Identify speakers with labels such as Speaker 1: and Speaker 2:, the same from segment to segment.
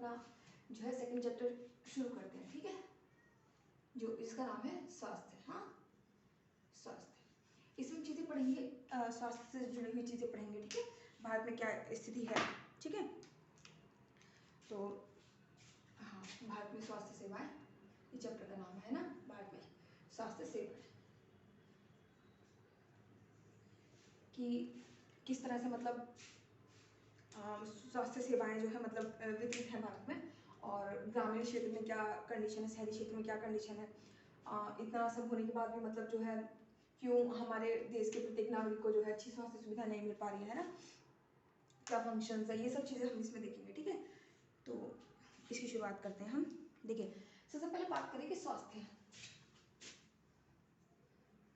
Speaker 1: अपना जो है सेकंड चैप्टर शुरू करते हैं, ठीक है, जो इसका नाम है स्वास्थ्य। हाँ, स्वास्थ्य, इसमें चीज़ें पढ़ेंगे, स्वास्थ्य से जुड़ी हुई चीज़ें पढ़ेंगे, ठीक है, भारत में क्या स्थिति है, ठीक है। तो हाँ, भारत में स्वास्थ्य सेवाएं, ये चैप्टर का नाम है ना, भारत में स्वास्थ्य सेवाएं, कि किस तरह से मतलब स्वास्थ्य सेवाएं जो है मतलब वितरित है भारत में, और ग्रामीण क्षेत्र में क्या कंडीशन है, शहरी क्षेत्र में क्या कंडीशन है, इतना सब होने के बाद भी मतलब जो है क्यों हमारे देश के प्रत्येक नागरिक को जो है अच्छी स्वास्थ्य सुविधा नहीं मिल पा रही है ना, क्या फंक्शंस है, ये सब चीज़ें हम इसमें देखेंगे, ठीक है। तो इसकी शुरुआत करते हैं हम। देखिए, सबसे पहले बात करें कि स्वास्थ्य,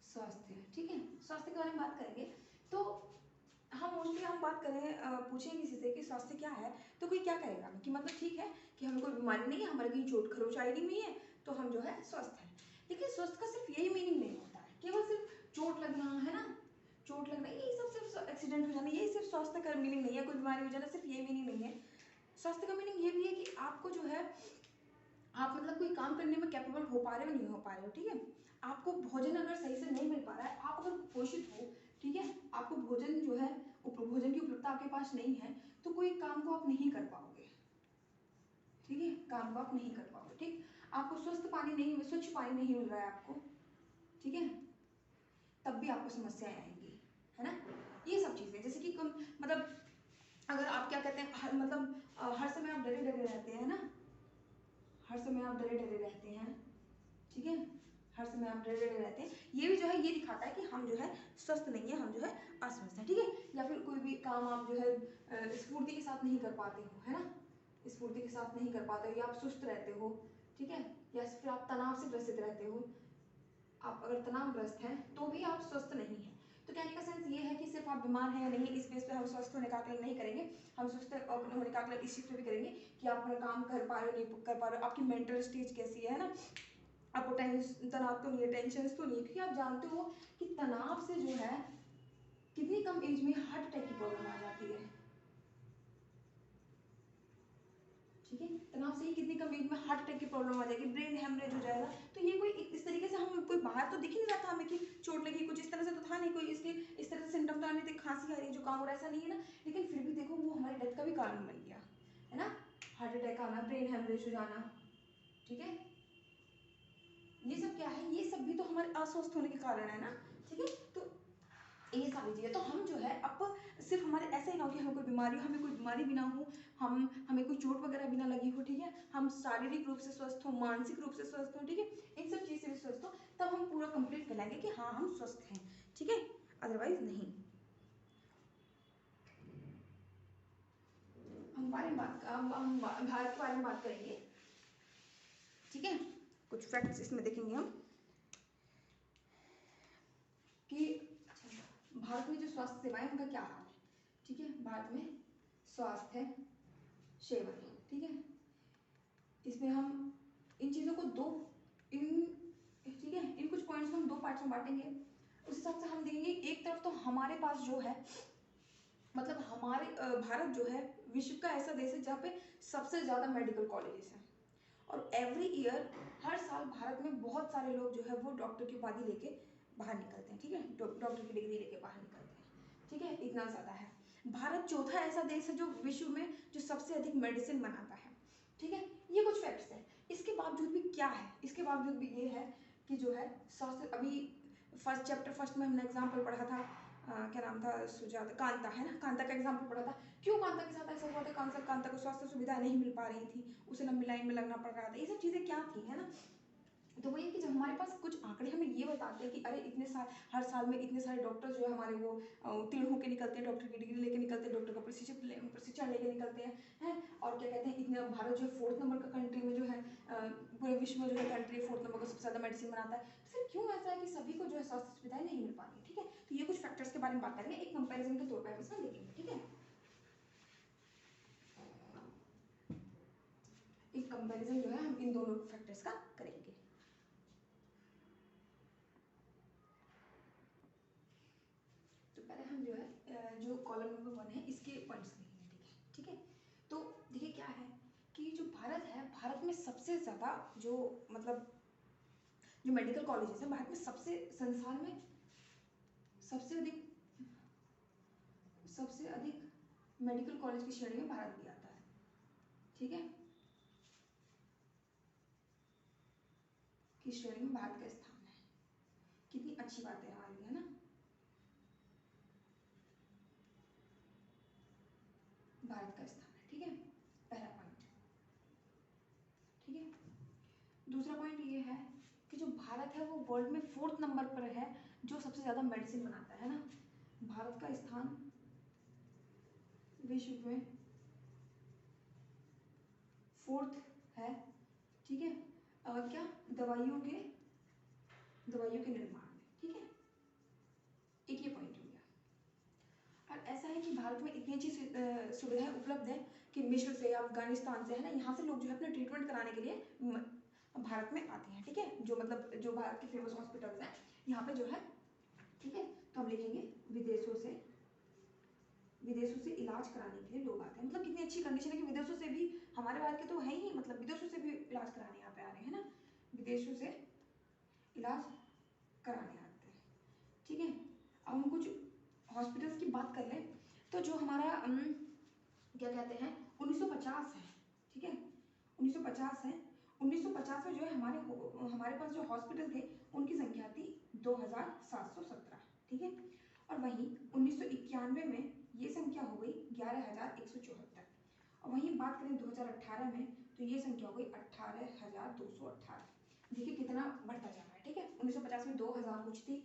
Speaker 1: स्वास्थ्य, ठीक है, स्वास्थ्य के बारे में बात करेंगे। तो हम मोस्टली हम बात करें, पूछें किसी से कि स्वास्थ्य क्या है, तो कोई क्या कहेगा कि मतलब ठीक है कि हमें कोई बीमारी नहीं है, हमारे कहीं चोट खरोच आई नहीं हुई है, तो हम जो है स्वस्थ हैं। लेकिन स्वस्थ का सिर्फ यही मीनिंग नहीं होता है, केवल सिर्फ चोट लगना है ना, चोट लगना यही सब, सिर्फ एक्सीडेंट हो जाना यही सिर्फ स्वास्थ्य का मीनिंग नहीं है, कोई बीमारी हो जाना सिर्फ यही मीनिंग नहीं है। स्वास्थ्य का मीनिंग ये भी है कि आपको जो है आप मतलब कोई काम करने में कैपेबल हो पा रहे हो, नहीं हो पा रहे हो, ठीक है, आपको भोजन अगर सही से नहीं मिल पा रहा है, आप अगर कुपोषित हो, ठीक है, आपको भोजन जो है भोजन की उपलब्धता आपके पास नहीं है, तो कोई काम को आप नहीं कर पाओगे, ठीक है, काम को आप नहीं कर पाओगे, ठीक, आपको स्वस्थ पानी नहीं, स्वच्छ पानी नहीं मिल रहा है आपको, ठीक है, तब भी आपको समस्याएं आएंगी, है ना। ये सब चीजें जैसे कि मतलब अगर आप क्या कहते हैं मतलब हर समय आप डरे डरे रहते हैं ना, हर समय आप डरे डरे रहते हैं, ठीक है, हर समय आप डरे डरे रहते हैं, ये भी जो है ये दिखाता है कि हम जो है स्वस्थ नहीं है, हम जो है अस्वस्थ हैं, ठीक है। या फिर कोई भी काम आप जो है स्फूर्ति के साथ नहीं कर पाते हो, है ना, स्फूर्ति के साथ नहीं कर पाते हो, या आप सुस्त रहते हो, ठीक है, या फिर आप तनाव से ग्रसित रहते हो, आप अगर तनावग्रस्त हैं तो भी आप स्वस्थ नहीं हैं। तो कहने का सेंस ये है कि सिर्फ आप बीमार हैं या नहीं, इस बेस पे हम स्वस्थ होने का आकलन नहीं करेंगे, हम स्वस्थ होने का आकलन इस चीज़ पे भी करेंगे कि आप अपना काम कर पा रहे हो नहीं कर पा रहे हो, आपकी मेंटल स्टेज कैसी है ना, आपको तनाव तो नहीं है, टेंशन तो नहीं है, क्योंकि आप जानते हो कि तनाव से जो है कितनी कम एज में हार्ट अटैक की प्रॉब्लम आ जाती है, ठीक है, तनाव से ही कितनी कम एज में हार्ट अटैक की प्रॉब्लम आ जाएगी, ब्रेन हेमरेज हो जाएगा। तो ये कोई इस तरीके से हम कोई बाहर तो दिख ही नहीं रहा था हमें कि चोट लगी, कुछ इस तरह से तो था नहीं, कोई इसके इस तरह से सिम्टम तो आ नहीं थे, खांसी आ रही जो काम हो रहा है ऐसा नहीं है ना, लेकिन फिर भी देखो वो हमारी डेथ का भी कारण बन गया, है ना, हार्ट अटैक आना, ब्रेन हेमरेज हो जाना, ठीक है, ये सब क्या है, ये सब भी तो हमारे अस्वस्थ होने के कारण है ना, ठीक है। तो ये सारी चीज़ें तो हम जो है अब सिर्फ हमारे ऐसे ही ना हो कि हमें कोई बीमारी हो, हमें कोई बीमारी भी ना हो, हमें कोई चोट वगैरह भी ना लगी हो, ठीक है, हम शारीरिक रूप से स्वस्थ हो, मानसिक रूप से स्वस्थ हो, ठीक है, इन सब चीज़ से भी स्वस्थ हो, तब हम पूरा कंप्लीट कहलाएंगे कि हाँ हम स्वस्थ हैं, ठीक है, अदरवाइज नहीं। हम भारत के बारे में बात करेंगे, ठीक है, कुछ फैक्ट्स इसमें देखेंगे हम कि भारत में जो स्वास्थ्य सेवाएं उनका क्या हाल है, ठीक है, भारत में स्वास्थ्य सेवाएं, ठीक है, इसमें हम इन चीज़ों को ठीक है, इन कुछ पॉइंट्स को हम दो पार्ट्स में बांटेंगे। उस हिसाब से हम देखेंगे एक तरफ तो हमारे पास जो है मतलब हमारे भारत जो है विश्व का ऐसा देश है जहाँ पे सबसे ज़्यादा मेडिकल कॉलेजेस हैं, और एवरी ईयर हर साल भारत में बहुत सारे लोग जो है वो डॉक्टर की उपाधि लेके बाहर निकलते हैं, ठीक है, डॉक्टर की डिग्री लेके बाहर निकलते हैं, ठीक है, इतना ज़्यादा है। भारत चौथा ऐसा देश है जो विश्व में जो सबसे अधिक मेडिसिन बनाता है, ठीक है, ये कुछ फैक्ट्स हैं। इसके बावजूद भी क्या है, इसके बावजूद भी ये है कि जो है स्वास्थ्य, अभी फर्स्ट में हमने एग्जाम्पल पढ़ा था, क्या नाम था, सुजाता, कांता, है ना, कांता का एग्जाम्पल पढ़ा था, क्यों कांता के साथ ऐसा हुआ था, कांता को स्वास्थ्य सुविधा नहीं मिल पा रही थी, उसे लंबी लाइन में लगना पड़ रहा था, ये सब चीज़ें क्या थी, है ना। तो वही कि जब हमारे पास कुछ आंकड़े हमें ये बताते हैं कि अरे इतने साल, हर साल में इतने सारे डॉक्टर जो है हमारे वो उत्तीर्ण होकर निकलते हैं, डॉक्टर की डिग्री लेके निकलते हैं, डॉक्टर का प्रशिक्षण लेके निकलते हैं, और क्या कहते हैं, इतने भारत जो है 4th नंबर का कंट्री में जो है पूरे विश्व में जो है कंट्री 4th नंबर का सबसे ज़्यादा मेडिसिन बनाता है। तो फिर क्यों ऐसा है कि सभी को जो है स्वास्थ्य सुविधाएं नहीं मिल पाती, ठीक है। तो ये कुछ फैक्टर्स के बारे में बात करेंगे, एक कंपेरिजन के तौर पर इसमें देखेंगे, ठीक है, एक कंपेरिजन जो है हम इन दोनों फैक्टर्स का करेंगे। तो पहले हम जो है जो कॉलम नंबर 1 है इसके पॉइंट्स देखेंगे, ठीक है, ठीक है। तो देखिए क्या है कि जो भारत है, भारत में सबसे ज़्यादा जो मतलब जो मेडिकल कॉलेजेस हैं, भारत में सबसे संसार में सबसे अधिक मेडिकल कॉलेज की श्रेणी में भारत भी आता है। ठीक है, की श्रेणी में भारत का स्थान है। कितनी अच्छी बात है हमारे लिए, है ना। भारत का स्थान है, ठीक है, पहला पॉइंट। ठीक है, दूसरा पॉइंट ये है कि जो भारत है वो वर्ल्ड में 4th नंबर पर है जो सबसे ज्यादा मेडिसिन बनाता है ना। भारत का स्थान विश्व में 4th है। ठीक है, क्या दवाइयों के निर्माण में। ठीक है, एक ये पॉइंट हो गया। और ऐसा है कि भारत में इतनी अच्छी सुविधाएं उपलब्ध है कि मिस्र से, अफगानिस्तान से, है ना, यहाँ से लोग जो है अपने ट्रीटमेंट कराने के लिए भारत में आते हैं। ठीक है, जो मतलब जो भारत के फेमस हॉस्पिटल्स हैं यहाँ पे जो है। ठीक है, तो हम लिखेंगे विदेशों से इलाज कराने के लिए लोग आते हैं। मतलब कितनी अच्छी कंडीशन है कि विदेशों से भी, हमारे भारत के तो है ही, मतलब विदेशों से भी इलाज कराने यहाँ पे आ रहे हैं ना, विदेशों से इलाज कराने आते हैं। ठीक है, अब हम कुछ हॉस्पिटल्स की बात कर लें तो जो हमारा क्या कहते हैं 1950 है। ठीक है, 1950 है। 1950 में जो है हमारे पास जो हॉस्पिटल थे उनकी संख्या थी 2717। ठीक है, और वहीं 1991 में ये संख्या हो गई 11174। और वहीं बात करें 2018 में तो ये संख्या हो गई 18218। देखिए कितना बढ़ता जा रहा है। ठीक है, 1950 में 2000 कुछ थी,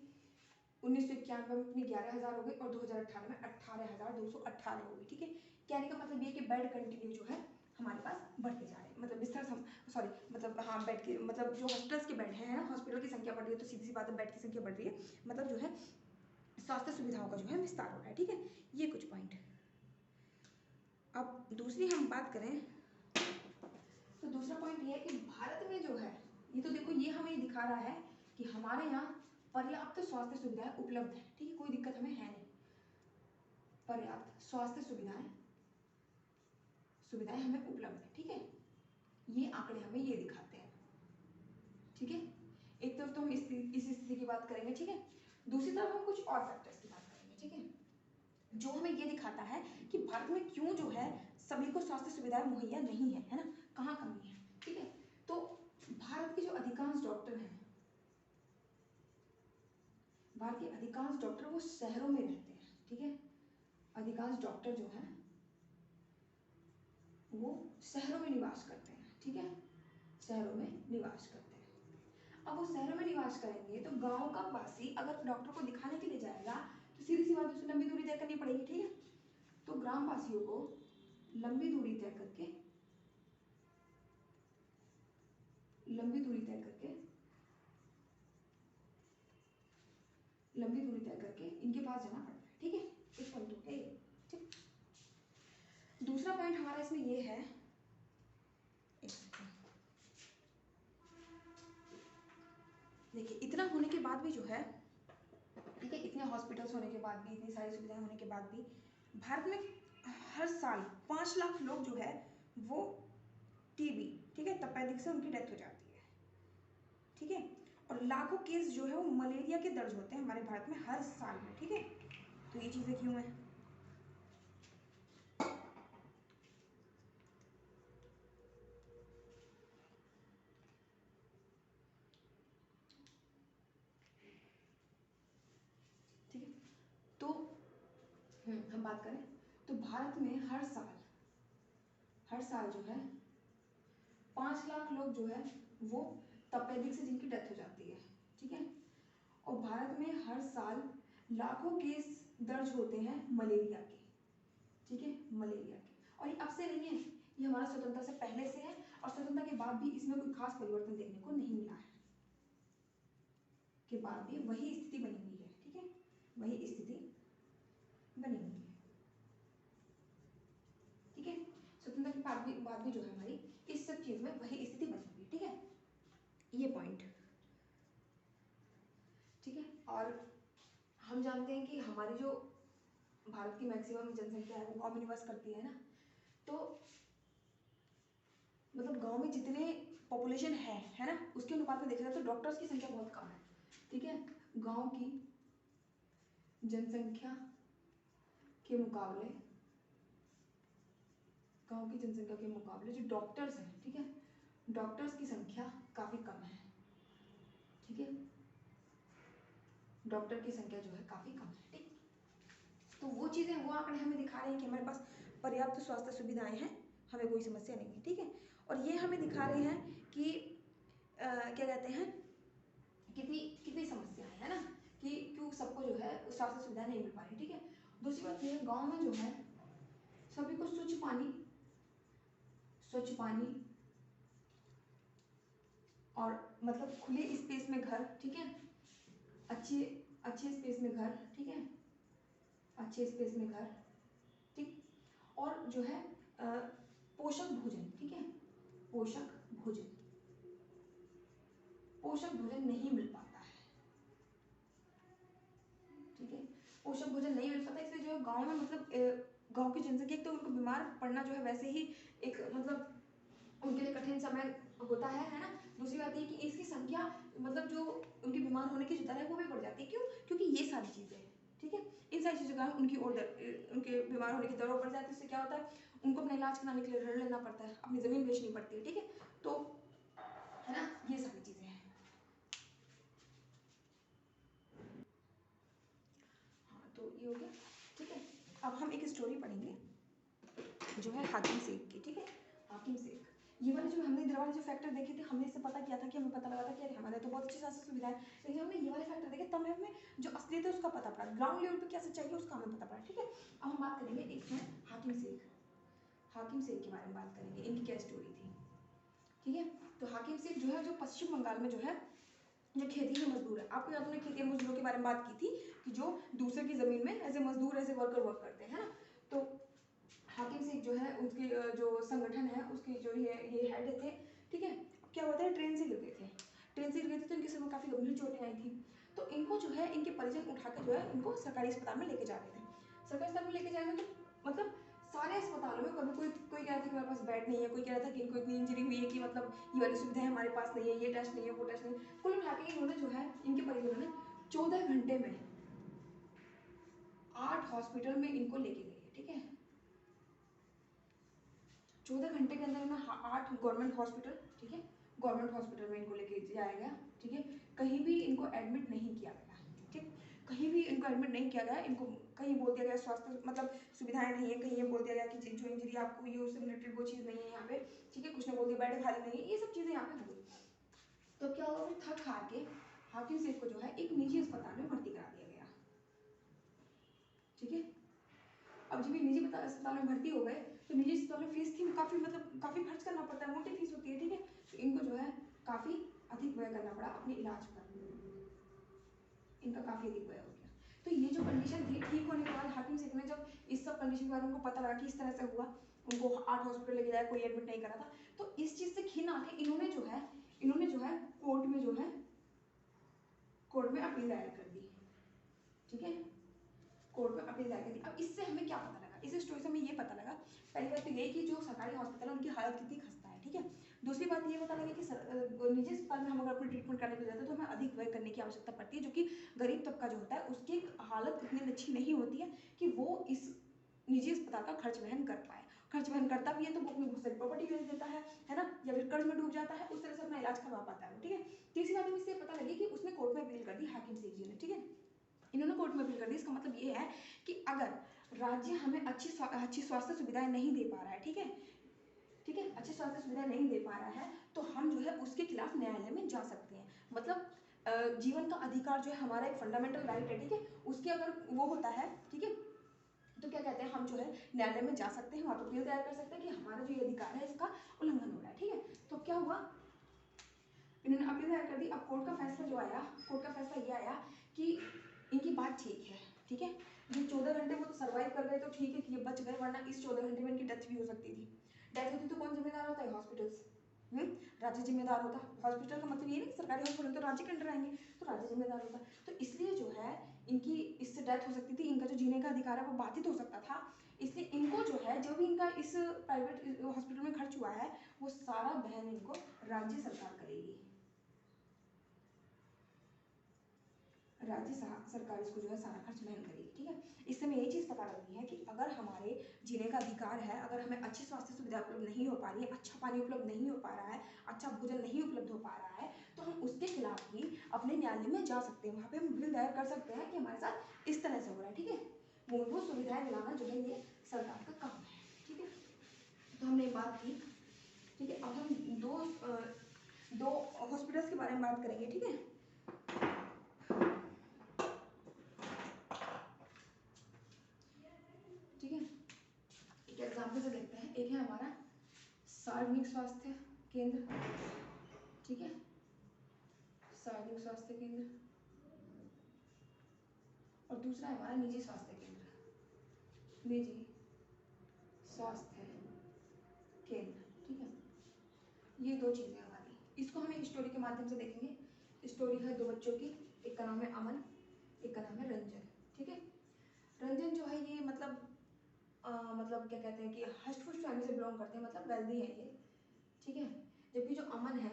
Speaker 1: 1991 में अपनी 11000 हो गई और 2018 में 18218 हो गई। ठीक है, कहने का मतलब ये कि बेड कंटिन्यू जो है हमारे पास बढ़ते जा रहे हैं, मतलब बिस्तर मतलब हाँ बेड के मतलब जो हॉस्पिटल्स के बेड हैं ना, हॉस्पिटल की संख्या बढ़ रही है तो सीधी सी बात है बेड की संख्या बढ़ रही है, मतलब जो है स्वास्थ्य सुविधाओं का जो है विस्तार हो रहा है। ठीक है, ये कुछ पॉइंट है। अब दूसरी हम बात करें तो दूसरा पॉइंट ये है कि भारत में जो है, ये तो देखो ये हमें दिखा रहा है कि हमारे यहाँ पर्याप्त स्वास्थ्य सुविधाएं उपलब्ध है। ठीक है, कोई दिक्कत हमें है नहीं, पर्याप्त स्वास्थ्य सुविधाएं हमें उपलब्ध है। ठीक है, ये आंकड़े हमें ये दिखाते हैं। ठीक है, एक तरफ तो हम इस स्थिति की बात करेंगे। ठीक है, दूसरी तरफ हम कुछ और फैक्टर्स की बात करेंगे। ठीक है, जो हमें ये दिखाता है कि भारत में क्यों जो है सभी को स्वास्थ्य सुविधाएं मुहैया नहीं है ना, कहाँ कमी है। ठीक है, तो भारत के जो अधिकांश डॉक्टर हैं, भारत के अधिकांश डॉक्टर वो शहरों में रहते हैं। ठीक है, अधिकांश डॉक्टर जो है वो शहरों में निवास करते हैं। ठीक है, शहरों में निवास करते हैं। अब वो शहरों में निवास करेंगे तो गांव का वासी अगर डॉक्टर को दिखाने के लिए जाएगा तो सीधी सी बात है उसे लंबी दूरी तय करनी पड़ेगी। ठीक है, तो ग्राम वासियों को लंबी दूरी तय करके इनके पास जाना पड़ता है। ठीक है, एक पॉइंट हो गया ये। ठीक, दूसरा पॉइंट हमारा इसमें ये है, देखिए इतना होने के बाद भी जो है, ठीक है, इतने हॉस्पिटल्स होने के बाद भी, इतनी सारी सुविधाएं होने के बाद भी भारत में हर साल 5 लाख लोग जो है वो टीबी, ठीक है, तपेदिक से उनकी डेथ हो जाती है। ठीक है, और लाखों केस जो है वो मलेरिया के दर्ज होते हैं हमारे भारत में हर साल में। ठीक है, तो ये चीजें क्यों है? ठीक है, तो हम बात करें तो भारत में हर साल जो है 5 लाख लोग जो है वो तपेदिक से जिनकी डेथ हो जाती है। ठीक है, और भारत में हर साल लाखों केस दर्ज होते हैं मलेरिया के। ठीक है, मलेरिया के, और ये अब से नहीं है, ये हमारा स्वतंत्रता से पहले से है और स्वतंत्रता के बाद भी इसमें कोई खास परिवर्तन देखने को नहीं मिला है, के बाद भी वही स्थिति बनी हुई है। ठीक है, वही स्थिति बनी हुई है। ठीक है, स्वतंत्रता के बाद भी जो है हमारी इस सब चीज में वही स्थिति बनी हुई है। ठीक है, ये पॉइंट। ठीक है, और हम जानते हैं कि हमारी जो भारत की मैक्सिमम जनसंख्या है वो गांव में निवास करती है ना, तो मतलब गांव में जितने पॉपुलेशन है ना, उसके अनुपात में देखा जाए तो डॉक्टर्स की संख्या बहुत कम है, ठीक है। गांव की जनसंख्या के मुकाबले, गांव की जनसंख्या के मुकाबले जो डॉक्टर्स हैं, ठीक है, डॉक्टर्स की संख्या काफी कम है, ठीक है। डॉक्टर की संख्या जो है काफी कम है, ठीक। तो वो चीजें, वो आंकड़े हमें दिखा रहे हैं कि हमारे पास पर्याप्त स्वास्थ्य सुविधाएं हैं, हमें कोई समस्या नहीं है, ठीक है। और ये हमें दिखा रहे हैं कि क्या कहते हैं, कितनी कितनी समस्या है ना, कि क्यों सबको जो है स्वास्थ्य सुविधा नहीं मिल पा रही, ठीक है। दूसरी बात ये, गांव में जो है सभी को स्वच्छ पानी और मतलब खुले स्पेस में घर, ठीक है, अच्छे अच्छे स्पेस में घर, ठीक है, अच्छे स्पेस में घर, ठीक। और जो है पोषक भोजन, ठीक है, पोषक भोजन, पोषक भोजन नहीं मिल पाता है, ठीक है। पोषक भोजन नहीं मिल पाता, इसलिए जो है गांव में मतलब गांव की जनसंख्या, एक तो उनको बीमार पड़ना जो है वैसे ही एक मतलब उनके लिए कठिन समय होता है ना। दूसरी बात ये कि इसकी संख्या मतलब जो उनके बीमार होने की जो दर है वो भी बढ़ जाती है, क्यों, क्योंकि ये सारी चीजें हैं, ठीक है। इन सारी चीजों का उनकी उनके बीमार होने की दर बढ़ जाती है, इससे क्या होता है, उनको अपना इलाज कराने के लिए ऋण लेना पड़ता है, अपनी जमीन बेचनी पड़ती है, ठीक है। तो है ना, ये सारी चीजें हैं। हाँ तो ये हो गया, ठीक है। अब हम एक स्टोरी पढ़ेंगे जो है हाकिम शेख की, ठीक है। हाकिम शेख, ये वाले जो हमने इधर वाले जो फैक्टर देखे थे, हमने इससे पता किया था कि हमें पता लगा था कि अरे हमारे तो बहुत अच्छी स्वास्थ्य सुविधा है, लेकिन हमने ये वाले फैक्टर देखे तब हमें जो असलियत है उसका पता पड़ा, ग्राउंड लेवल पे क्या सच्चाई है उसका हमें पता पड़ा, ठीक है। अब हम बात करेंगे, एक है हाकिम शेख, हाकिम शेख के बारे में बात करेंगे, इनकी क्या स्टोरी थी, ठीक है। तो हाकिम शेख जो है जो पश्चिम बंगाल में जो है जो खेती के मजदूर है, आपको अपने खेती मजदूरों के बारे में बात की थी कि जो दूसरे की जमीन में एज ए मजदूर एज ए वर्कर वर्क करते हैं ना। तो हाकिम शेख जो है उसके जो संगठन है उसके जो ये हेड थे, ठीक है। क्या हुआ था, ट्रेन से गिर गए थे, ट्रेन से गिर गए थे तो इनके सर में काफ़ी गंभीर चोटें आई थी। तो इनको जो है इनके परिजन उठा के जो है इनको सरकारी अस्पताल में लेके जा रहे थे। सरकारी अस्पताल में लेके जा रहे थे तो मतलब सारे अस्पतालों में कभी कोई कह रहा था कि हमारे पास बेड नहीं है, कोई कह रहा था कि इनको इतनी इंजरी हुई है कि मतलब ये वाली सुविधाएं हमारे पास नहीं है, ये टेस्ट नहीं है, वो टेस्ट नहीं है। कुल मिला के इन्होंने जो है इनके परिजनों ने 14 घंटे में 8 हॉस्पिटल में इनको लेके गए, ठीक है। 14 घंटे के अंदर में 8 गवर्नमेंट हॉस्पिटल, ठीक है, गवर्नमेंट हॉस्पिटल में इनको लेके जाया गया, ठीक है। कहीं भी इनको एडमिट नहीं किया गया, ठीक, कहीं भी इनको एडमिट नहीं किया गया। इनको कहीं बोल दिया गया स्वास्थ्य मतलब सुविधाएं नहीं है, कहीं ये बोल दिया गया कि जो इंजरी आपको ये उससे रिलेटेड वो चीज़ नहीं है यहाँ पे, ठीक है। कुछ ने बोल दिया बेड खाली नहीं है, ये सब चीज़ें यहाँ पे हो गई। तो क्या हुआ, फिर थक हार के हाकिम शेख को जो है एक निजी अस्पताल में भर्ती करा दिया गया, ठीक है। अब जब ये निजी अस्पताल में भर्ती हो गए तो निजी अस्पताल में फीस थी काफ़ी मतलब काफ़ी खर्च करना पड़ता है, मोटी फीस होती है, ठीक है। तो इनको जो है काफ़ी अधिक व्यय करना पड़ा अपने इलाज पर, इनका काफ़ी अधिक व्यय हो गया। तो ये जो कंडीशन थी, ठीक होने के बाद हाकिम शेख ने जब इस सब कंडीशन के बारे में उनको पता लगा कि इस तरह से हुआ, उनको 8 हॉस्पिटल लेके जाया, कोई एडमिट नहीं करा था, तो इस चीज़ से खिन आके इन्होंने जो है कोर्ट में अपील दायर कर दी, ठीक है। कोर्ट में अपील दायर कर दी। अब इससे हमें क्या पता लगा, इस स्टोरी से हमें ये पता लगा, पहली बात तो ये कि जो सरकारी हॉस्पिटल है उनकी हालत कितनी खस्ता है, ठीक है। दूसरी बात ये पता लगी कि निजी अस्पताल में हम अगर अपनी ट्रीटमेंट करने को जाते हैं तो हमें अधिक व्यय करने की आवश्यकता पड़ती है, जो कि गरीब तबका जो होता है उसकी हालत इतनी अच्छी नहीं होती है कि वो इस निजी अस्पताल का खर्च वहन कर पाए। खर्च वहन करता भी है तो वो अपनी बहुत सारी प्रॉपर्टी बेच देता है ना, या फिर कर्ज में डूब जाता है, उस तरह से अपना इलाज करवा पाता है, ठीक है। तीसरी बात हमें इससे पता लगी कि उसने कोर्ट में अपील कर दी, हाकिम शेख जी ने, ठीक है। इन्होंने कोर्ट में अपील कर दी। इसका मतलब ये है कि अगर राज्य हमें अच्छी स्वास्थ्य सुविधाएं नहीं दे पा रहा है, ठीक है, ठीक है, अच्छी स्वास्थ्य सुविधा नहीं दे पा रहा है तो हम जो है उसके खिलाफ न्यायालय में जा सकते हैं। मतलब जीवन का अधिकार जो है हमारा एक फंडामेंटल राइट है, ठीक है, उसके अगर वो होता है, ठीक है, तो क्या कहते हैं, हम जो है न्यायालय में जा सकते हैं, वहाँ पर अपील दायर कर सकते हैं कि हमारा जो ये अधिकार है इसका उल्लंघन हो रहा है, ठीक है। तो क्या हुआ, इन्होंने अपील दायर कर दी। अब कोर्ट का फैसला जो आया, कोर्ट का फैसला ये आया कि इनकी बात ठीक है, ठीक है। जो 14 घंटे वो तो सर्वाइव कर गए तो ठीक है कि ये बच गए, वरना इस 14 घंटे में इनकी डेथ भी हो सकती थी। डेथ होती तो कौन जिम्मेदार होता है, हॉस्पिटल्स, राज्य जिम्मेदार होता। हॉस्पिटल का मतलब ये नहीं सरकारी हॉस्पिटल तो राज्य के अंडर आएंगे, तो राज्य जिम्मेदार होता। तो इसलिए जो है इनकी इससे डेथ हो सकती थी, इनका जो जीने का अधिकार है वो बाधित हो सकता था। इसलिए इनको जो है जो भी इनका इस प्राइवेट हॉस्पिटल में खर्च हुआ है वो सारा बहन इनको राज्य सरकार करेगी। राज्य सरकार इसको जो है सारा खर्च वहन करेगी। ठीक है, इससे हमें ये चीज़ पता लगती है कि अगर हमारे जीने का अधिकार है, अगर हमें अच्छी स्वास्थ्य सुविधा उपलब्ध नहीं हो पा रही है, अच्छा पानी उपलब्ध नहीं हो पा रहा है, अच्छा भोजन नहीं उपलब्ध हो पा रहा है, तो हम उसके खिलाफ भी अपने न्यायालय में जा सकते हैं। वहाँ पे हम बिल दायर कर सकते हैं कि हमारे साथ इस तरह से हो रहा है। ठीक है, मूलभूत सुविधाएं दिलाना जो है ये सरकार का काम है। ठीक है, तो हमने बात की। ठीक है, अब हम दो हॉस्पिटल्स के बारे में बात करेंगे। ठीक है, ठीक है, एक एग्जाम्पल से देखते हैं। एक है हमारा सार्वजनिक स्वास्थ्य केंद्र। ठीक है, सार्वजनिक स्वास्थ्य केंद्र, और दूसरा है हमारा निजी स्वास्थ्य केंद्र, निजी स्वास्थ्य केंद्र। ठीक है, ये दो चीजें हमारी, इसको हम एक स्टोरी के माध्यम से देखेंगे। स्टोरी है दो बच्चों की, एक का नाम है अमन, एक का नाम है रंजन। ठीक है, रंजन जो है ये मतलब क्या कहते हैं कि हष्ट पुष्ट फैमिली से बिलोंग करते हैं, मतलब वेल्दी है ये। ठीक है, जबकि जो अमन है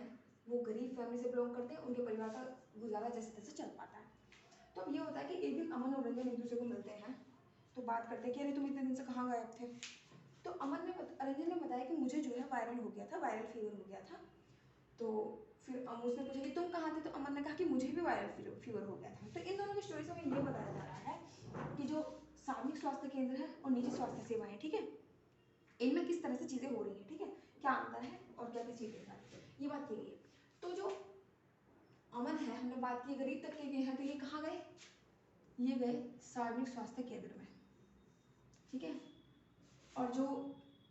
Speaker 1: वो गरीब फैमिली से बिलोंग करते हैं, उनके परिवार का गुजारा जैसे तैसे चल पाता है। तो अब ये होता है कि एक दिन अमन और रंजन एक दूसरे को मिलते हैं, तो बात करते हैं कि अरे तुम इतने दिन से कहाँ गायब थे। तो रंजन ने बताया कि मुझे जो है वायरल हो गया था, वायरल फीवर हो गया था। तो फिर उसने पूछा कि तुम कहाँ थे, तो अमन ने कहा कि मुझे भी वायरल फीवर हो गया था। तो इन दोनों की स्टोरी से हमें ये बताया जा रहा है कि जो सार्वजनिक स्वास्थ्य केंद्र है और निजी स्वास्थ्य सेवाएं, ठीक है, इनमें किस तरह से चीज़ें हो रही हैं। ठीक है, क्या अंतर है और क्या क्या चीज़ें हैं, ये बात की गई है। तो जो अमन है, हमने बात की गरीब तबके के हैं, तो ये कहाँ गए, ये गए सार्वजनिक स्वास्थ्य केंद्र में। ठीक है, और जो